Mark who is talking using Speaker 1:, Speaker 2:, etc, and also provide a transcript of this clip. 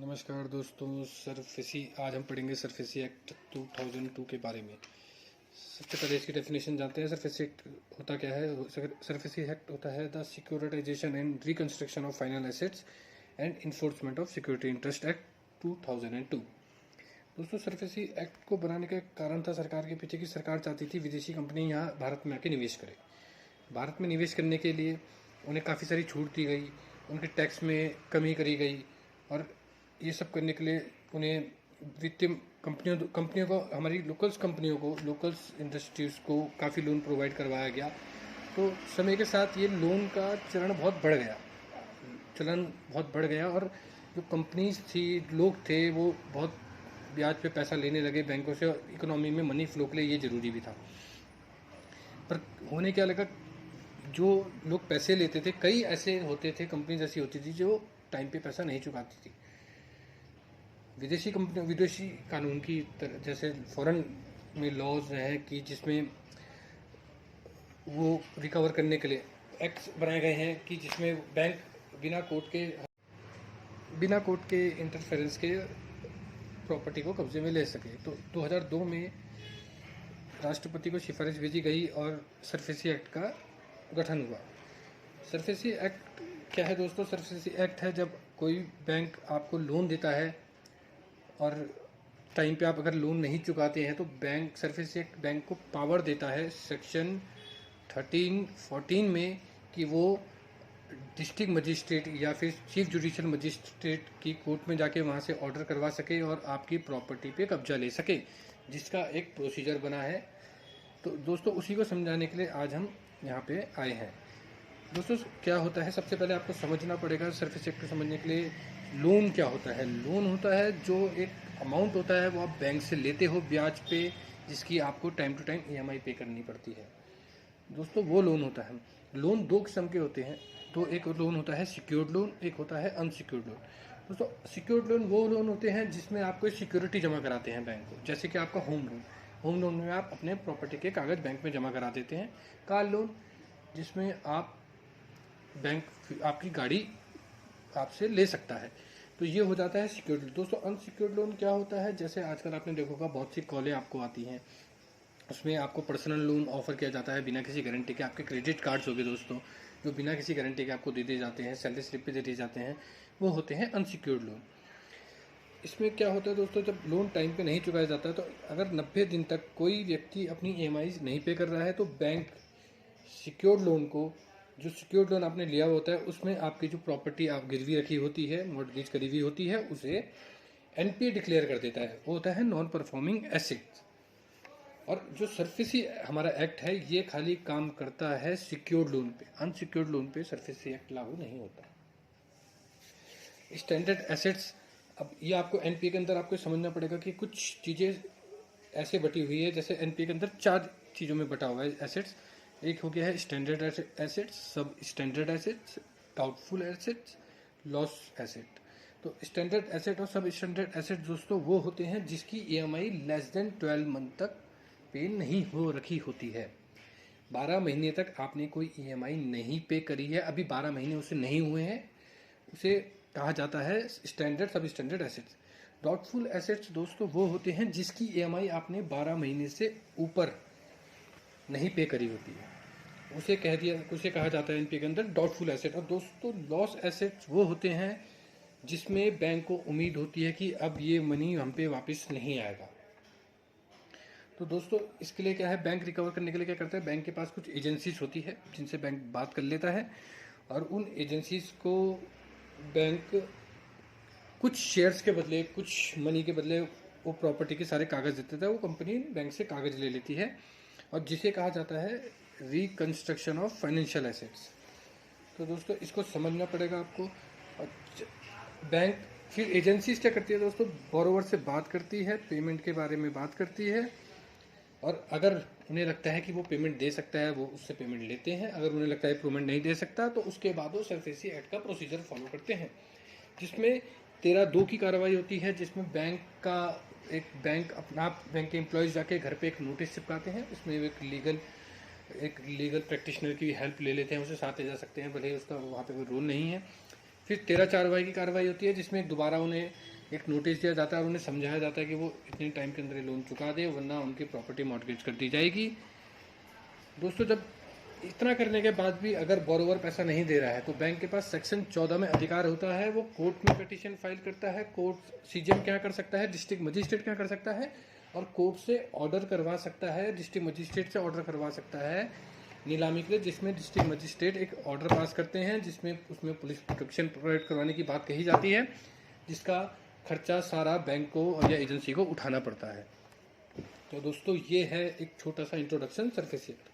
Speaker 1: नमस्कार दोस्तों, सरफेसी आज हम पढ़ेंगे सरफेसी एक्ट 2002 के बारे में। सबसे पहले इसकी डेफिनेशन जानते हैं। सरफेसी एक्ट होता क्या है? सरफेसी एक्ट होता है the securitisation and reconstruction of final assets and enforcement of security interest act 2002। दोस्तों, सरफेसी एक्ट को बनाने का कारण था सरकार के पीछे कि सरकार चाहती थी विदेशी कंपनी यहाँ भारत में आके निवेश करे। भारत में निवेश करने के लिए उन्हें काफ़ी सारी छूट दी गई, उनके टैक्स में कमी करी गई और ये सब करने के लिए उन्हें वित्तीय कंपनियों को, हमारी लोकल्स इंडस्ट्रीज़ को काफ़ी लोन प्रोवाइड करवाया गया। तो समय के साथ ये लोन का चलन बहुत बढ़ गया और जो कंपनीज थी, लोग थे, वो बहुत ब्याज पे पैसा लेने लगे बैंकों से। और इकोनॉमी में मनी फ्लो के लिए ये ज़रूरी भी था। पर होने क्या लगा, जो लोग पैसे लेते थे, कई ऐसे होते थे, कंपनीज ऐसी होती थी जो टाइम पे पैसा नहीं चुकाती थी। विदेशी कानून की तरह, जैसे फॉरेन में लॉज हैं कि जिसमें वो रिकवर करने के लिए एक्ट्स बनाए गए हैं कि जिसमें बैंक बिना कोर्ट के इंटरफेरेंस के प्रॉपर्टी को कब्जे में ले सके। तो 2002 में राष्ट्रपति को सिफारिश भेजी गई और सरफेसी एक्ट का गठन हुआ। सरफेसी एक्ट क्या है दोस्तों? सरफेसी एक्ट है जब कोई बैंक आपको लोन देता है और टाइम पे आप अगर लोन नहीं चुकाते हैं तो सरफेसी एक्ट बैंक को पावर देता है सेक्शन 13-14 में कि वो डिस्ट्रिक्ट मजिस्ट्रेट या फिर चीफ जुडिशियल मजिस्ट्रेट की कोर्ट में जाके वहाँ से ऑर्डर करवा सके और आपकी प्रॉपर्टी पे कब्जा ले सके, जिसका एक प्रोसीजर बना है। तो दोस्तों, उसी को समझाने के लिए आज हम यहाँ पे आए हैं। दोस्तों, क्या होता है, सबसे पहले आपको समझना पड़ेगा सरफेसी एक्ट को समझने के लिए लोन क्या होता है। लोन होता है जो एक अमाउंट होता है, वो आप बैंक से लेते हो ब्याज पे, जिसकी आपको टाइम टू टाइम ईएमआई पे करनी पड़ती है। दोस्तों, वो लोन होता है। लोन दो किस्म के होते हैं। तो एक लोन होता है सिक्योर्ड लोन, एक होता है अनसिक्योर्ड लोन। दोस्तों, सिक्योर्ड लोन वो लोन होते हैं जिसमें आप कोई सिक्योरिटी जमा कराते हैं बैंक को, जैसे कि आपका होम लोन में आप अपने प्रॉपर्टी के कागज़ बैंक में जमा करा देते हैं। कार लोन, जिसमें आप बैंक आपकी गाड़ी आपसे ले सकता है, तो ये हो जाता है सिक्योर्ड लोन। दोस्तों, अनसिक्योर्ड लोन क्या होता है? जैसे आजकल आपने देखा होगा, बहुत सी कॉलें आपको आती हैं, उसमें आपको पर्सनल लोन ऑफर किया जाता है बिना किसी गारंटी के। आपके क्रेडिट कार्ड्स हो गए दोस्तों, जो बिना किसी गारंटी के आपको दे दिए जाते हैं, सैलरी स्लिप पे दे दिए जाते हैं, वो होते हैं अनसिक्योर्ड लोन। इसमें क्या होता है दोस्तों, जब लोन टाइम पे नहीं चुकाया जाता है, तो अगर 90 दिन तक कोई व्यक्ति अपनी ईएमआई नहीं पे कर रहा है, तो बैंक सिक्योर्ड लोन को, जो सिक्योर्ड लोन आपने लिया होता है, उसमें आपकी जो प्रॉपर्टी आप गिरवी रखी होती है, मॉर्गेज करी हुई होती है, उसे एनपीए डिक्लेयर कर देता है। वो होता है नॉन परफॉर्मिंग एसेट। और जो सरफेसी हमारा एक्ट है, ये खाली काम करता है सिक्योर्ड लोन पे। अनसिक्योर्ड लोन पे सरफेसी एक्ट लागू नहीं होता। स्टैंडर्ड एसेट्स, अब ये आपको एनपीए के अंदर आपको समझना पड़ेगा कि कुछ चीज़ें ऐसे बटी हुई है, जैसे एनपीए के अंदर 4 चीज़ों में बटा हुआ है एसेट्स। एक हो गया है स्टैंडर्ड एसेट्स, सब standard assets, doubtful assets, loss asset. तो स्टैंडर्ड एसेट और सब स्टैंडर्ड एसेट दोस्तों वो होते हैं जिसकी ईएमआई लेस देन 12 मंथ तक पे नहीं हो रखी होती है। 12 महीने तक आपने कोई ईएमआई नहीं पे करी है, अभी 12 महीने उसे नहीं हुए हैं, उसे कहा जाता है स्टैंडर्ड सब स्टैंडर्ड एसेट्स। डाउटफुल एसेट्स दोस्तों वो होते हैं जिसकी ईएमआई आपने 12 महीने से ऊपर नहीं पे करी होती है, उसे कहा जाता है एनपीए के अंदर डाउटफुल एसेट। और दोस्तों, लॉस एसेट्स वो होते हैं जिसमें बैंक को उम्मीद होती है कि अब ये मनी हम पे वापस नहीं आएगा। तो दोस्तों, इसके लिए क्या है, बैंक रिकवर करने के लिए क्या करता है, बैंक के पास कुछ एजेंसीज होती है जिनसे बैंक बात कर लेता है और उन एजेंसीज को बैंक कुछ शेयर्स के बदले, कुछ मनी के बदले वो प्रॉपर्टी के सारे कागज़ देता है। वो कंपनी बैंक से कागज़ ले लेती है और जिसे कहा जाता है रिकंस्ट्रक्शन ऑफ फाइनेंशियल एसेट्स। तो दोस्तों, इसको समझना पड़ेगा आपको। और बैंक फिर एजेंसीज क्या करती है दोस्तों, बोरोवर से बात करती है, पेमेंट के बारे में बात करती है, और अगर उन्हें लगता है कि वो पेमेंट दे सकता है, वो उससे पेमेंट लेते हैं। अगर उन्हें लगता है पेमेंट नहीं दे सकता, तो उसके बाद वो सरफेसी एक्ट का प्रोसीजर फॉलो करते हैं, जिसमें 13(2) की कार्रवाई होती है, जिसमें बैंक के एम्प्लॉयज़ जाके घर पे एक नोटिस चिपकाते हैं। उसमें एक लीगल प्रैक्टिशनर की हेल्प ले लेते हैं, उसे साथ ले जा सकते हैं, भले ही उसका वहाँ पे कोई रोल नहीं है। फिर 13(4) की कार्रवाई होती है, जिसमें दोबारा उन्हें एक नोटिस दिया जाता है और उन्हें समझाया जाता है कि वो इतने टाइम के अंदर ये लोन चुका दे, वरना उनकी प्रॉपर्टी मॉर्गेज कर दी जाएगी। दोस्तों, जब इतना करने के बाद भी अगर बोरोवर पैसा नहीं दे रहा है तो बैंक के पास सेक्शन 14 में अधिकार होता है, वो कोर्ट में पिटीशन फाइल करता है। कोर्ट, सीजीएम क्या कर सकता है, डिस्ट्रिक्ट मजिस्ट्रेट क्या कर सकता है, और कोर्ट से ऑर्डर करवा सकता है, डिस्ट्रिक्ट मजिस्ट्रेट से ऑर्डर करवा सकता है नीलामी के लिए, जिसमें डिस्ट्रिक्ट मजिस्ट्रेट एक ऑर्डर पास करते हैं, जिसमें उसमें पुलिस प्रोटेक्शन प्रोवाइड करवाने की बात कही जाती है, जिसका खर्चा सारा बैंक को या एजेंसी को उठाना पड़ता है। तो दोस्तों, ये है एक छोटा सा इंट्रोडक्शन सरफेसी एक्ट।